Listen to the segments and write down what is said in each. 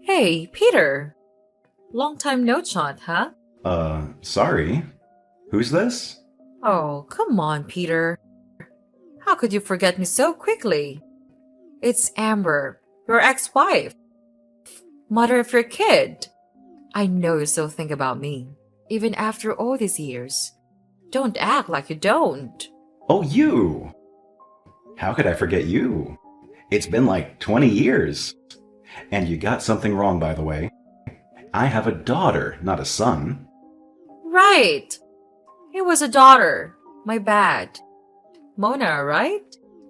Hey, Peter! Long time no chat, huh? Sorry. Who's this? Oh, come on, Peter. How could you forget me so quickly? It's Amber, your ex-wife, mother of your kid. I know you still think about me, even after all these years. Don't act like you don't. Oh, you! How could I forget you? It's been like 20 years. And you got something wrong, by the way. I have a daughter, not a son. Right! It was a daughter. My bad. Mona, right?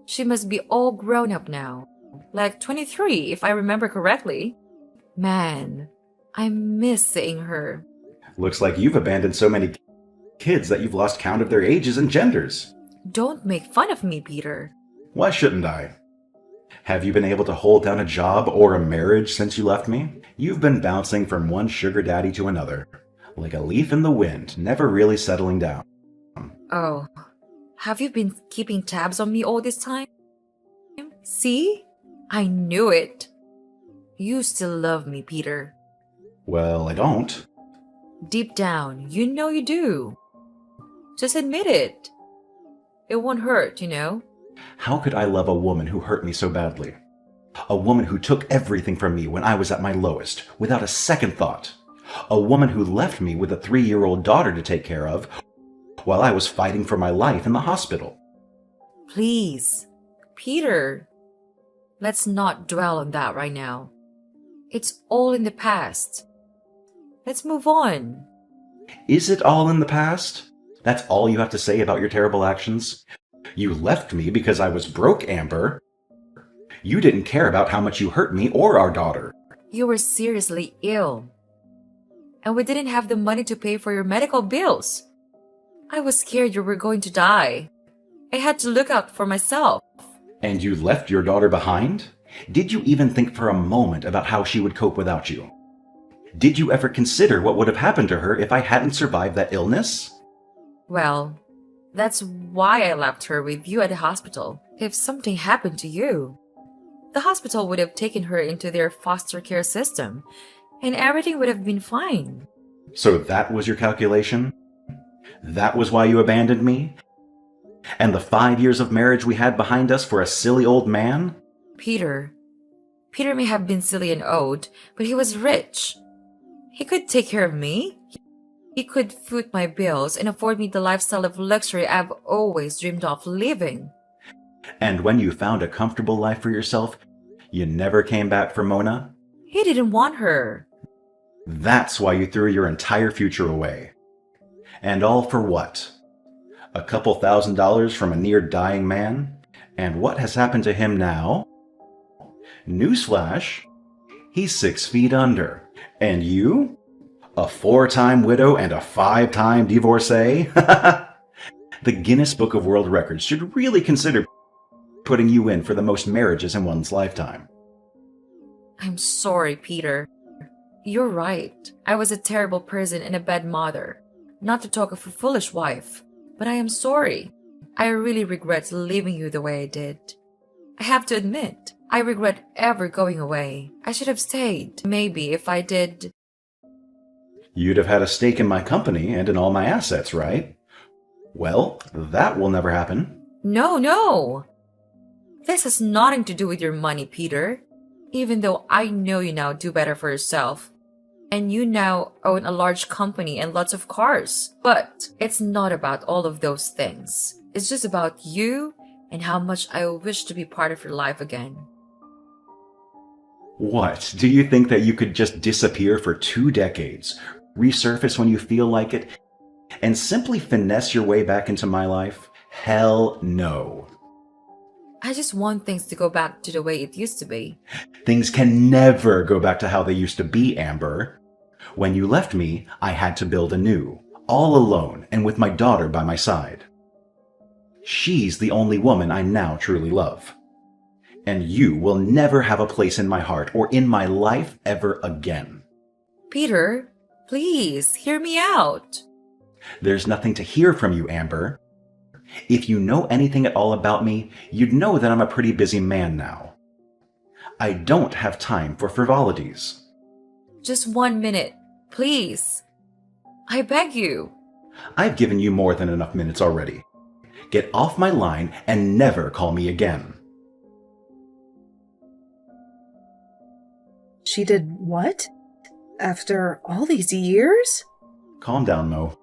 She must be all grown up now. Like 23, if I remember correctly. Man, I miss seeing her. Looks like you've abandoned so many kids that you've lost count of their ages and genders. Don't make fun of me, Peter. Why shouldn't I? Have you been able to hold down a job or a marriage since you left me? You've been bouncing from one sugar daddy to another, like a leaf in the wind, never really settling down. Oh, have you been keeping tabs on me all this time? See? I knew it. You still love me, Peter. Well, I don't. Deep down, you know you do. Just admit it. It won't hurt, you know? How could I love a woman who hurt me so badly? A woman who took everything from me when I was at my lowest, without a second thought. A woman who left me with a 3-year-old daughter to take care of while I was fighting for my life in the hospital. Please, Peter, let's not dwell on that right now. It's all in the past. Let's move on. Is it all in the past? That's all you have to say about your terrible actions? You left me because I was broke, Amber. You didn't care about how much you hurt me or our daughter. You were seriously ill. And we didn't have the money to pay for your medical bills. I was scared you were going to die. I had to look out for myself. And you left your daughter behind? Did you even think for a moment about how she would cope without you? Did you ever consider what would have happened to her if I hadn't survived that illness? Well, that's why I left her with you at the hospital. If something happened to you, the hospital would have taken her into their foster care system, and everything would have been fine. So that was your calculation? That was why you abandoned me? And the 5 years of marriage we had behind us for a silly old man? Peter may have been silly and old, but he was rich. He could take care of me. He could foot my bills and afford me the lifestyle of luxury I've always dreamed of living. And when you found a comfortable life for yourself, you never came back for Mona? He didn't want her. That's why you threw your entire future away. And all for what? A couple $1,000s from a near-dying man? And what has happened to him now? Newsflash, he's 6 feet under. And you? A 4-time widow and a 5-time divorcee? The Guinness Book of World Records should really consider putting you in for the most marriages in one's lifetime. I'm sorry, Peter. You're right. I was a terrible person and a bad mother. Not to talk of a foolish wife. But I am sorry. I really regret leaving you the way I did. I have to admit, I regret ever going away. I should have stayed. Maybe if I did. You'd have had a stake in my company and in all my assets, right? Well, that will never happen. No. This has nothing to do with your money, Peter. Even though I know you now do better for yourself. And you now own a large company and lots of cars. But it's not about all of those things. It's just about you and how much I wish to be part of your life again. What? Do you think that you could just disappear for 2 decades, resurface when you feel like it, and simply finesse your way back into my life? Hell no. I just want things to go back to the way it used to be. Things can never go back to how they used to be, Amber. When you left me, I had to build anew, all alone and with my daughter by my side. She's the only woman I now truly love. And you will never have a place in my heart or in my life ever again. Peter, please, hear me out. There's nothing to hear from you, Amber. If you know anything at all about me, you'd know that I'm a pretty busy man now. I don't have time for frivolities. Just 1 minute, please. I beg you. I've given you more than enough minutes already. Get off my line and never call me again. She did what? After all these years? Calm down, Mo.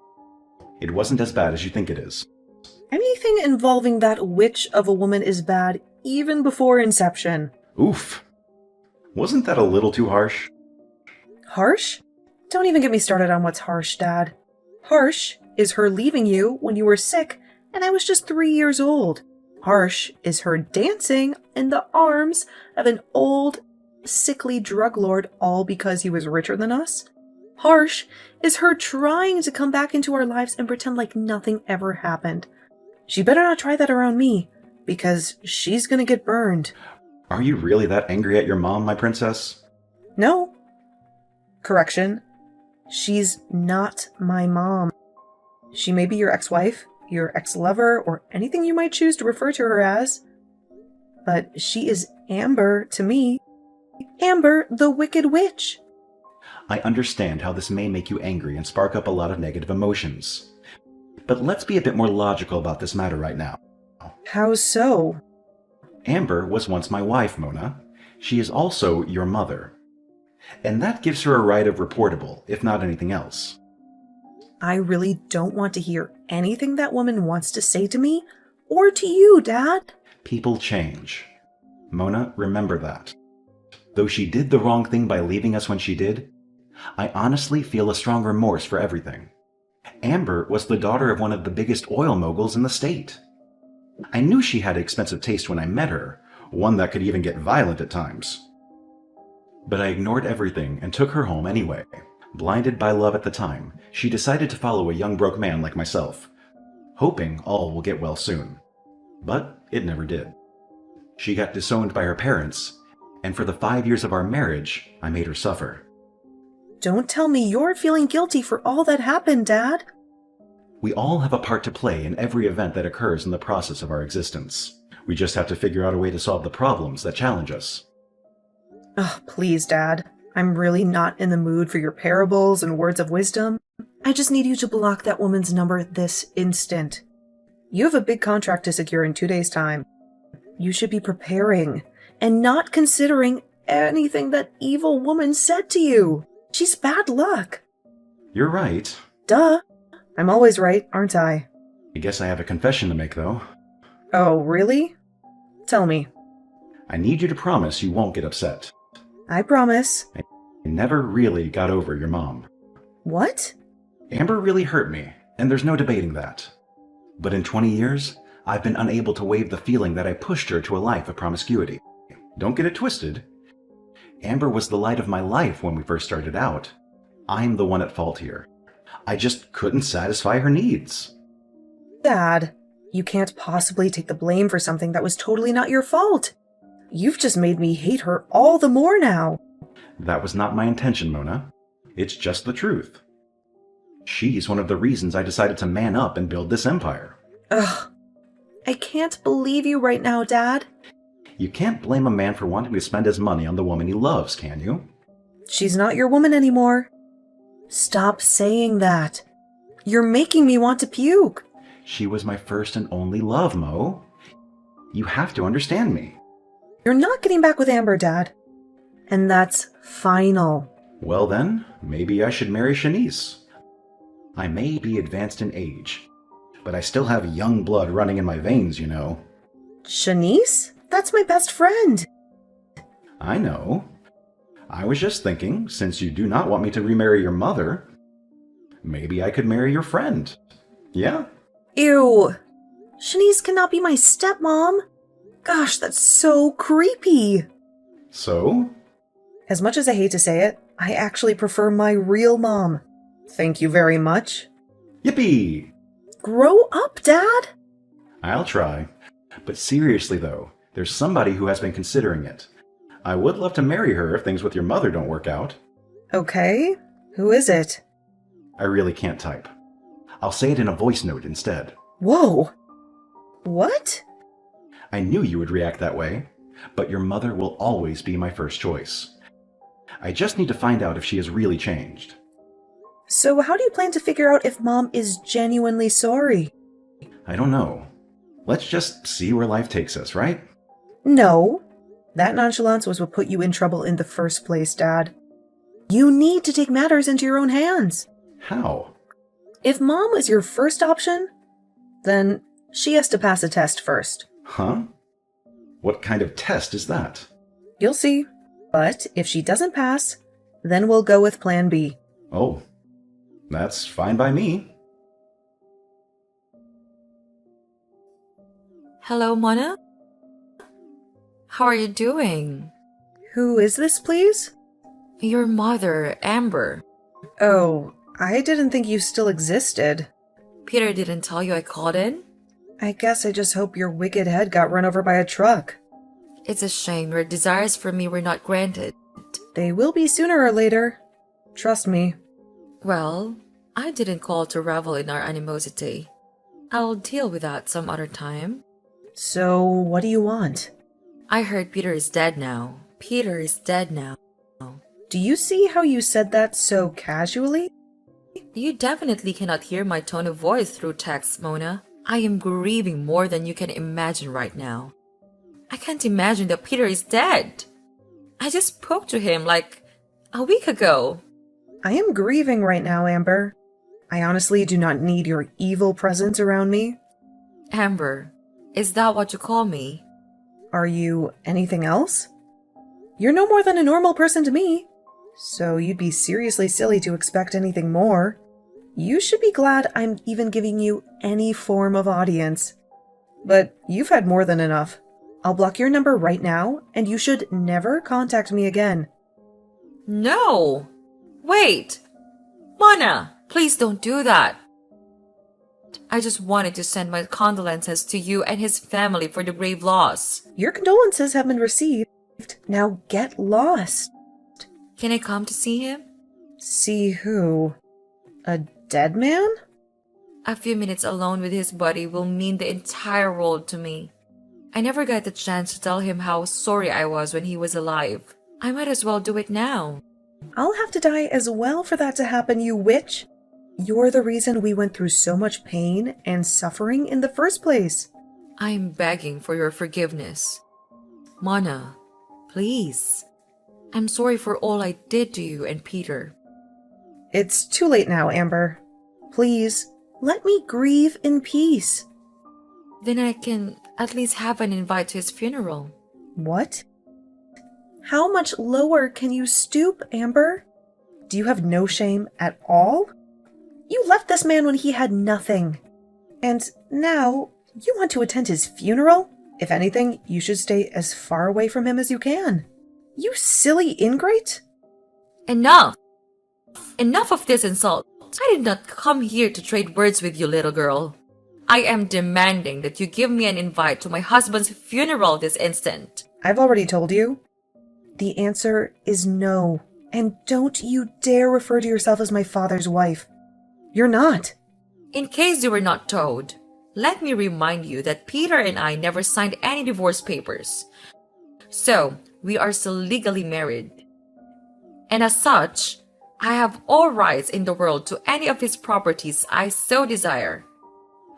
It wasn't as bad as you think it is. Anything involving that witch of a woman is bad even before inception. Oof. Wasn't that a little too harsh? Harsh? Don't even get me started on what's harsh, Dad. Harsh is her leaving you when you were sick and I was just 3 years old. Harsh is her dancing in the arms of an old, sickly drug lord all because he was richer than us. Harsh is her trying to come back into our lives and pretend like nothing ever happened. She better not try that around me, because she's gonna get burned. Are you really that angry at your mom, my princess? No. Correction. She's not my mom. She may be your ex-wife, your ex-lover, or anything you might choose to refer to her as. But she is Amber to me. Amber, the Wicked Witch. I understand how this may make you angry and spark up a lot of negative emotions. But let's be a bit more logical about this matter right now. How so? Amber was once my wife, Mona. She is also your mother. And that gives her a right of reportable, if not anything else. I really don't want to hear anything that woman wants to say to me or to you, Dad. People change. Mona, remember that. Though she did the wrong thing by leaving us when she did, I honestly feel a strong remorse for everything. Amber was the daughter of one of the biggest oil moguls in the state. I knew she had expensive taste when I met her, one that could even get violent at times. But I ignored everything and took her home anyway. Blinded by love at the time, she decided to follow a young broke man like myself, hoping all will get well soon. But it never did. She got disowned by her parents, and for the 5 years of our marriage, I made her suffer. Don't tell me you're feeling guilty for all that happened, Dad. We all have a part to play in every event that occurs in the process of our existence. We just have to figure out a way to solve the problems that challenge us. Ugh, please, Dad. I'm really not in the mood for your parables and words of wisdom. I just need you to block that woman's number this instant. You have a big contract to secure in 2 days' time. You should be preparing and not considering anything that evil woman said to you. She's bad luck. You're right. Duh. I'm always right, aren't I? I guess I have a confession to make, though. Oh, really? Tell me. I need you to promise you won't get upset. I promise. I never really got over your mom. What? Amber really hurt me, and there's no debating that. But in 20 years, I've been unable to waive the feeling that I pushed her to a life of promiscuity. Don't get it twisted. Amber was the light of my life when we first started out. I'm the one at fault here. I just couldn't satisfy her needs. Dad, you can't possibly take the blame for something that was totally not your fault. You've just made me hate her all the more now. That was not my intention, Mona. It's just the truth. She's one of the reasons I decided to man up and build this empire. Ugh. I can't believe you right now, Dad. You can't blame a man for wanting to spend his money on the woman he loves, can you? She's not your woman anymore. Stop saying that. You're making me want to puke. She was my first and only love, Mo. You have to understand me. You're not getting back with Amber, Dad. And that's final. Well then, maybe I should marry Shanice. I may be advanced in age, but I still have young blood running in my veins, you know. Shanice? That's my best friend. I know. I was just thinking, since you do not want me to remarry your mother, maybe I could marry your friend. Yeah? Ew. Shanice cannot be my stepmom. Gosh, that's so creepy. So? As much as I hate to say it, I actually prefer my real mom. Thank you very much. Yippee! Grow up, Dad. I'll try. But seriously though, there's somebody who has been considering it. I would love to marry her if things with your mother don't work out. Okay. Who is it? I really can't type. I'll say it in a voice note instead. Whoa. What? I knew you would react that way, but your mother will always be my first choice. I just need to find out if she has really changed. So how do you plan to figure out if Mom is genuinely sorry? I don't know. Let's just see where life takes us, right? No. That nonchalance was what put you in trouble in the first place, Dad. You need to take matters into your own hands. How? If Mom was your first option, then she has to pass a test first. Huh? What kind of test is that? You'll see. But if she doesn't pass, then we'll go with Plan B. Oh, that's fine by me. Hello, Mona? How are you doing? Who is this, please? Your mother, Amber. Oh, I didn't think you still existed. Peter didn't tell you I called in? I guess I just hope your wicked head got run over by a truck. It's a shame your desires for me were not granted. They will be sooner or later. Trust me. Well, I didn't call to revel in our animosity. I'll deal with that some other time. So, what do you want? I heard Peter is dead now. Peter is dead now. Do you see how you said that so casually? You definitely cannot hear my tone of voice through text, Mona. I am grieving more than you can imagine right now. I can't imagine that Peter is dead. I just spoke to him like a week ago. I am grieving right now, Amber. I honestly do not need your evil presence around me. Amber, is that what you call me? Are you anything else? You're no more than a normal person to me. So you'd be seriously silly to expect anything more. You should be glad I'm even giving you any form of audience. But you've had more than enough. I'll block your number right now, and you should never contact me again. No! Wait! Mona, please don't do that. I just wanted to send my condolences to you and his family for the grave loss. Your condolences have been received. Now get lost. Can I come to see him? See who? A dead man? A few minutes alone with his body will mean the entire world to me. I never got the chance to tell him how sorry I was when he was alive. I might as well do it now. I'll have to die as well for that to happen, you witch. You're the reason we went through so much pain and suffering in the first place. I am begging for your forgiveness. Mona, please. I'm sorry for all I did to you and Peter. It's too late now, Amber. Please, let me grieve in peace. Then I can at least have an invite to his funeral. What? How much lower can you stoop, Amber? Do you have no shame at all? You left this man when he had nothing. And now you want to attend his funeral? If anything, you should stay as far away from him as you can. You silly ingrate! Enough! Enough of this insult. I did not come here to trade words with you, little girl. I am demanding that you give me an invite to my husband's funeral this instant. I've already told you. The answer is no. And don't you dare refer to yourself as my father's wife. You're not. In case you were not told, let me remind you that Peter and I never signed any divorce papers. So, we are still legally married. And as such, I have all rights in the world to any of his properties I so desire.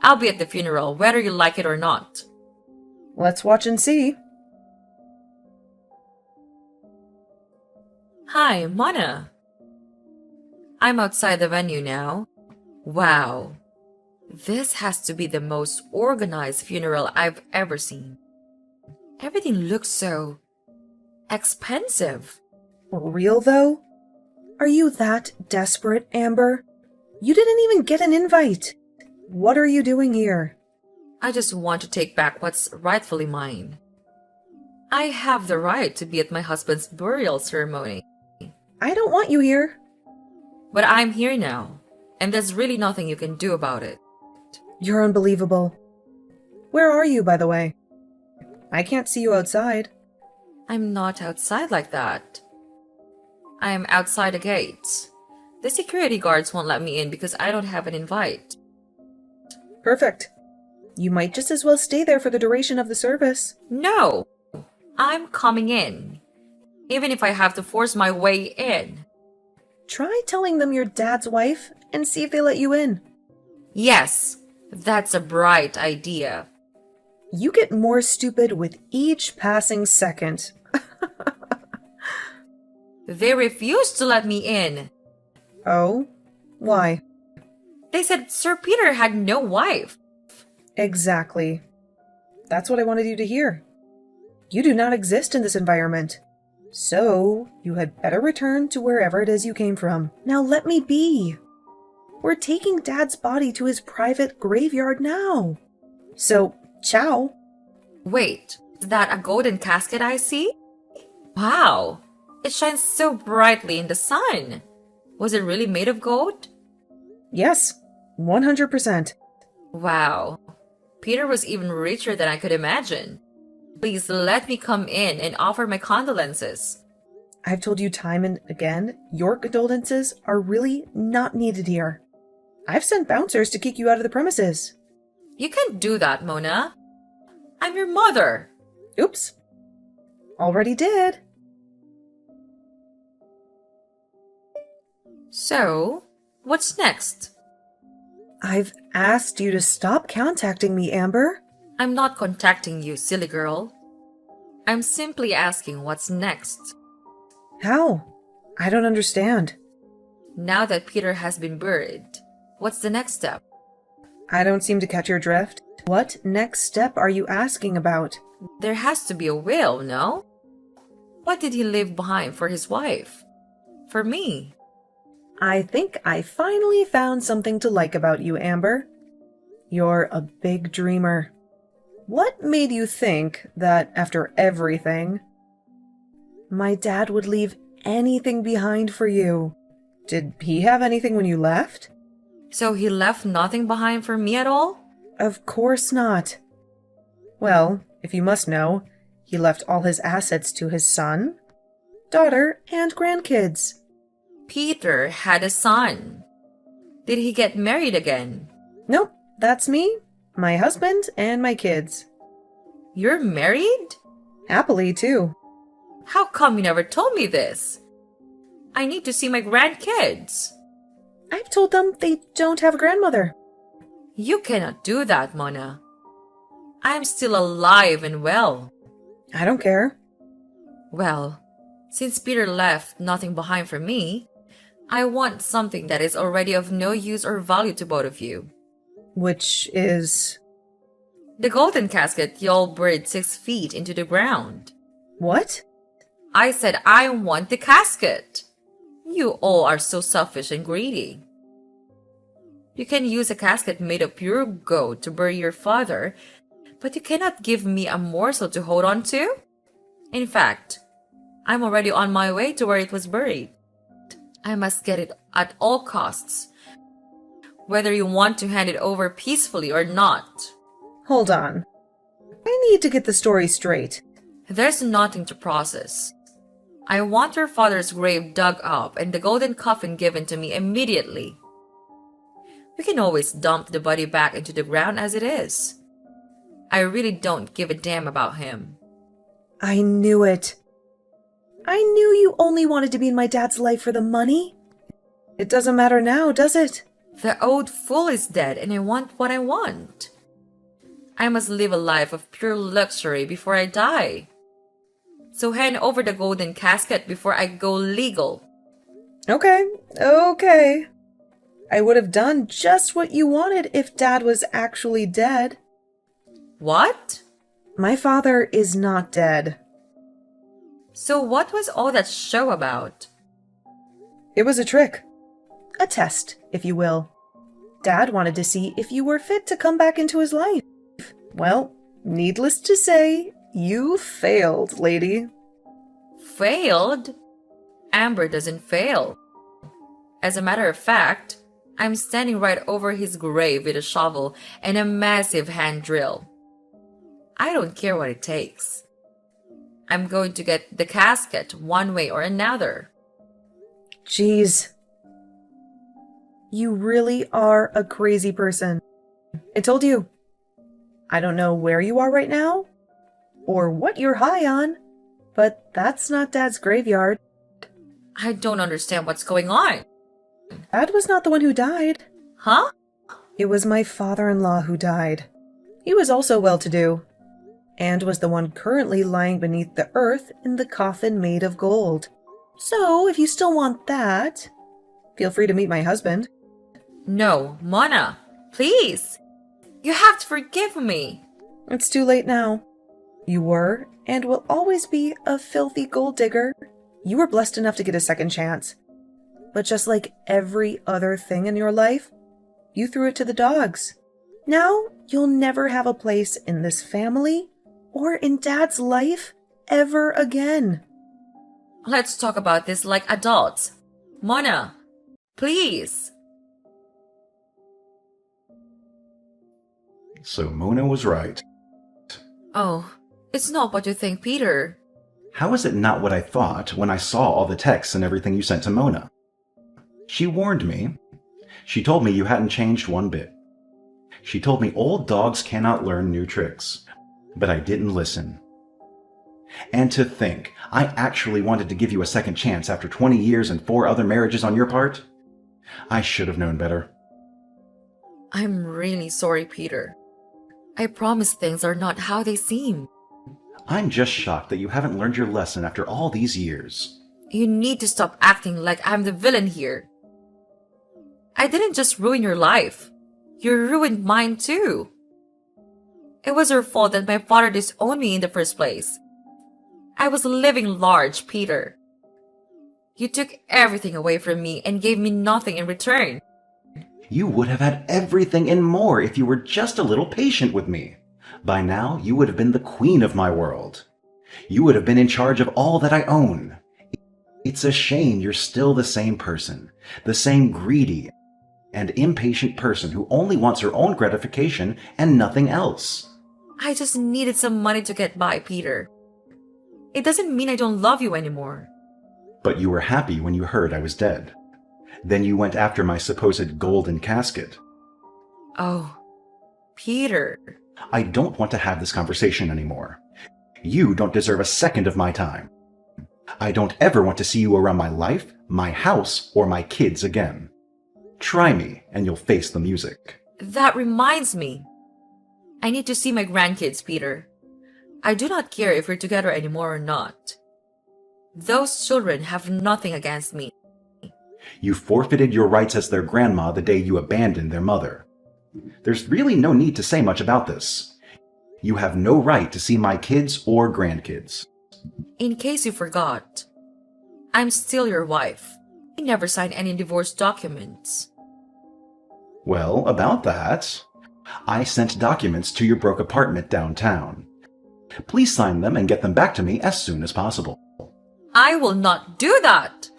I'll be at the funeral whether you like it or not. Let's watch and see. Hi, Mona. I'm outside the venue now. Wow. This has to be the most organized funeral I've ever seen. Everything looks so expensive. Real though? Are you that desperate, Amber? You didn't even get an invite. What are you doing here? I just want to take back what's rightfully mine. I have the right to be at my husband's burial ceremony. I don't want you here. But I'm here now, and there's really nothing you can do about it. You're unbelievable. Where are you, by the way? I can't see you outside. I'm not outside like that. I am outside the gates. The security guards won't let me in because I don't have an invite. Perfect. You might just as well stay there for the duration of the service. No! I'm coming in. even if I have to force my way in. Try telling them you're Dad's wife and see if they let you in. Yes, that's a bright idea. You get more stupid with each passing second. They refused to let me in. Oh? Why? They said Sir Peter had no wife. Exactly. That's what I wanted you to hear. You do not exist in this environment. So, you had better return to wherever it is you came from. Now let me be. We're taking Dad's body to his private graveyard now. So, ciao. Wait, is that a golden casket I see? Wow, it shines so brightly in the sun. Was it really made of gold? Yes, 100%. Wow, Peter was even richer than I could imagine. Please let me come in and offer my condolences. I've told you time and again, your condolences are really not needed here. I've sent bouncers to kick you out of the premises. You can't do that, Mona. I'm your mother. Oops. Already did. So, what's next? I've asked you to stop contacting me, Amber. I'm not contacting you, silly girl. I'm simply asking what's next. How? I don't understand. Now that Peter has been buried, what's the next step? I don't seem to catch your drift. What next step are you asking about? There has to be a will, no? What did he leave behind for his wife? For me? I think I finally found something to like about you, Amber. You're a big dreamer. What made you think that after everything, my dad would leave anything behind for you? Did he have anything when you left? So he left nothing behind for me at all? Of course not. Well, if you must know, he left all his assets to his son, daughter, and grandkids. Peter had a son. Did he get married again? Nope, that's me, my husband, and my kids. You're married? Happily, too. How come you never told me this? I need to see my grandkids. I've told them they don't have a grandmother. You cannot do that, Mona. I am still alive and well. I don't care. Well, since Peter left nothing behind for me, I want something that is already of no use or value to both of you. Which is... The golden casket y'all buried 6 feet into the ground. What? I said I want the casket. You all are so selfish and greedy. You can use a casket made of pure gold to bury your father, but you cannot give me a morsel to hold on to? In fact, I'm already on my way to where it was buried. I must get it at all costs, whether you want to hand it over peacefully or not. Hold on. I need to get the story straight. There's nothing to process. I want your father's grave dug up and the golden coffin given to me immediately. We can always dump the body back into the ground as it is. I really don't give a damn about him. I knew it. I knew you only wanted to be in my dad's life for the money. It doesn't matter now, does it? The old fool is dead and I want what I want. I must live a life of pure luxury before I die. So hand over the golden casket before I go legal. Okay. I would have done just what you wanted if Dad was actually dead. What? My father is not dead. So what was all that show about? It was a trick. A test, if you will. Dad wanted to see if you were fit to come back into his life. Well, needless to say, you failed, lady. Failed? Amber doesn't fail. As a matter of fact, I'm standing right over his grave with a shovel and a massive hand drill. I don't care what it takes. I'm going to get the casket one way or another. Jeez. You really are a crazy person. I told you. I don't know where you are right now, or what you're high on, But that's not Dad's graveyard. I don't understand what's going on. Dad was not the one who died. Huh? It was my father-in-law who died. He was also well-to-do, and was the one currently lying beneath the earth in the coffin made of gold. So, if you still want that, feel free to meet my husband. No, Mona, please. You have to forgive me. It's too late now. You were, and will always be, a filthy gold digger. You were blessed enough to get a second chance. But just like every other thing in your life, you threw it to the dogs. Now, you'll never have a place in this family or in Dad's life ever again. Let's talk about this like adults. Mona, please. So Mona was right. Oh, it's not what you think, Peter. How is it not what I thought when I saw all the texts and everything you sent to Mona? She warned me. She told me you hadn't changed one bit. She told me old dogs cannot learn new tricks. But I didn't listen. And to think, I actually wanted to give you a second chance after 20 years and 4 other marriages on your part? I should have known better. I'm really sorry, Peter. I promise things are not how they seem. I'm just shocked that you haven't learned your lesson after all these years. You need to stop acting like I'm the villain here. I didn't just ruin your life. You ruined mine too. It was your fault that my father disowned me in the first place. I was living large, Peter. You took everything away from me and gave me nothing in return. You would have had everything and more if you were just a little patient with me. By now, you would have been the queen of my world. You would have been in charge of all that I own. It's a shame you're still the same person, the same greedy and impatient person who only wants her own gratification and nothing else. I just needed some money to get by, Peter. It doesn't mean I don't love you anymore. But you were happy when you heard I was dead. Then you went after my supposed golden casket. Oh, Peter. I don't want to have this conversation anymore. You don't deserve a second of my time. I don't ever want to see you around my life, my house, or my kids again. Try me, and you'll face the music. That reminds me. I need to see my grandkids, Peter. I do not care if we're together anymore or not. Those children have nothing against me. You forfeited your rights as their grandma the day you abandoned their mother. There's really no need to say much about this. You have no right to see my kids or grandkids. In case you forgot, I'm still your wife. I never signed any divorce documents. Well, about that, I sent documents to your broke apartment downtown. Please sign them and get them back to me as soon as possible. I will not do that!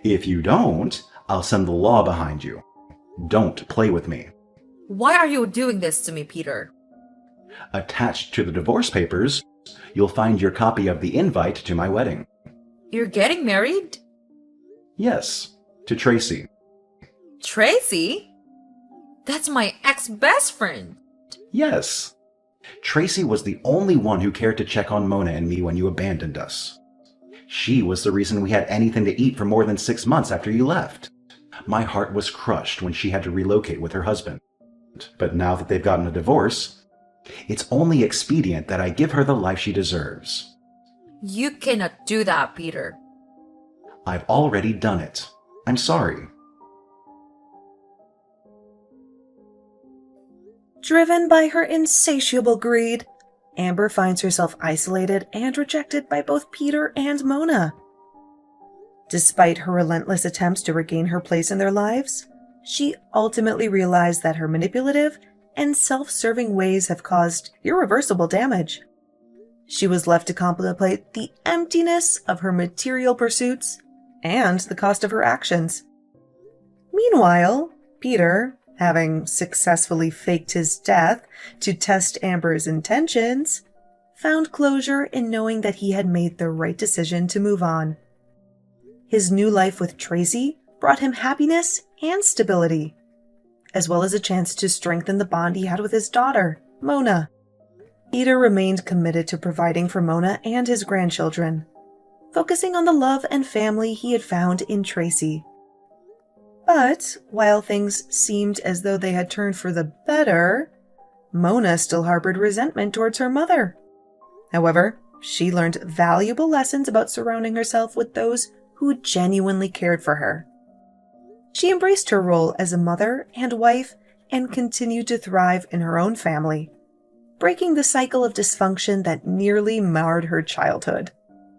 If you don't, I'll send the law behind you. Don't play with me. Why are you doing this to me, Peter? Attached to the divorce papers, you'll find your copy of the invite to my wedding. You're getting married? Yes, to Tracy. Tracy? That's my ex-best friend. Yes. Tracy was the only one who cared to check on Mona and me when you abandoned us. She was the reason we had anything to eat for more than 6 months after you left. My heart was crushed when she had to relocate with her husband. But now that they've gotten a divorce, it's only expedient that I give her the life she deserves. You cannot do that, Peter. I've already done it. I'm sorry. Driven by her insatiable greed, Amber finds herself isolated and rejected by both Peter and Mona. Despite her relentless attempts to regain her place in their lives, she ultimately realized that her manipulative and self-serving ways have caused irreversible damage. She was left to contemplate the emptiness of her material pursuits and the cost of her actions. Meanwhile, Peter, having successfully faked his death to test Amber's intentions, found closure in knowing that he had made the right decision to move on. His new life with Tracy brought him happiness and stability, as well as a chance to strengthen the bond he had with his daughter, Mona. Peter remained committed to providing for Mona and his grandchildren, focusing on the love and family he had found in Tracy. But while things seemed as though they had turned for the better, Mona still harbored resentment towards her mother. However, she learned valuable lessons about surrounding herself with those who genuinely cared for her. She embraced her role as a mother and wife and continued to thrive in her own family, breaking the cycle of dysfunction that nearly marred her childhood.